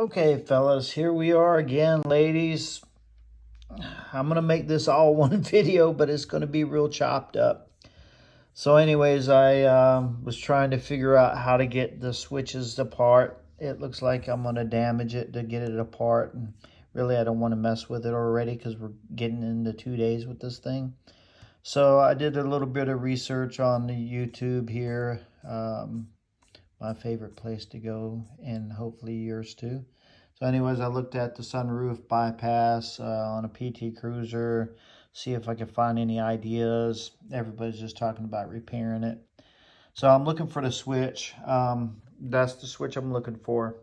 Okay, fellas, here we are again, ladies. I'm going to make this all one video, but it's going to be real chopped up. So anyways, I was trying to figure out how to get the switches apart. It looks like I'm going to damage it to get it apart. And really, I don't want to mess with it already because we're getting into 2 days with this thing. So I did a little bit of research on the YouTube here. My favorite place to go, and hopefully yours too. So anyways, I looked at the sunroof bypass on a PT Cruiser, see if I could find any ideas. Everybody's just talking about repairing it. So I'm looking for the switch. That's the switch I'm looking for.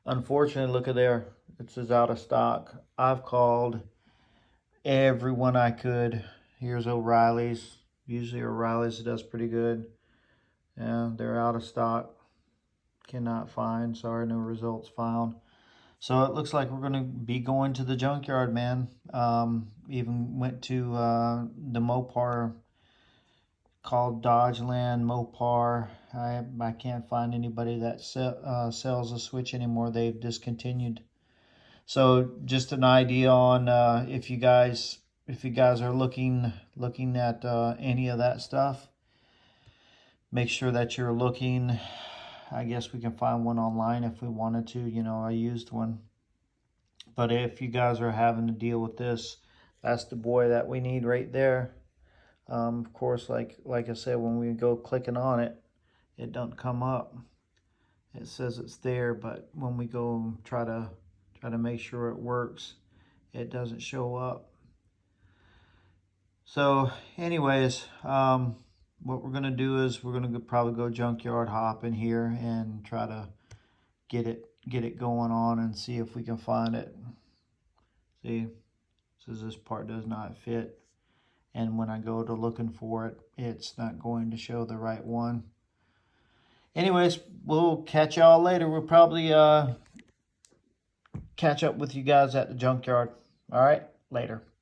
Unfortunately, look at there. It says out of stock. I've called everyone I could. Here's O'Reilly's. Usually O'Reilly's does pretty good. Yeah, they're out of stock. Cannot find. Sorry, no results found. So it looks like we're going to be going to the junkyard, man. Even went to the Mopar, called Dodgeland Mopar. I can't find anybody that sells a switch anymore. They've discontinued. So just an idea on if you guys are looking at any of that stuff, make sure that you're looking. I guess we can find one online if we wanted to, a used one. But if you guys are having to deal with this, that's the boy that we need right there. Of course, like I said, when we go clicking on it, it don't come up. It says it's there, but when we go try to make sure it works, it doesn't show up. So anyways, what we're going to do is we're going to probably go junkyard hopping here and try to get it going on and see if we can find it. See, it says this part does not fit, and when I go to looking for it, it's not going to show the right one. Anyways, we'll catch y'all later. We'll probably catch up with you guys at the junkyard. All right, later.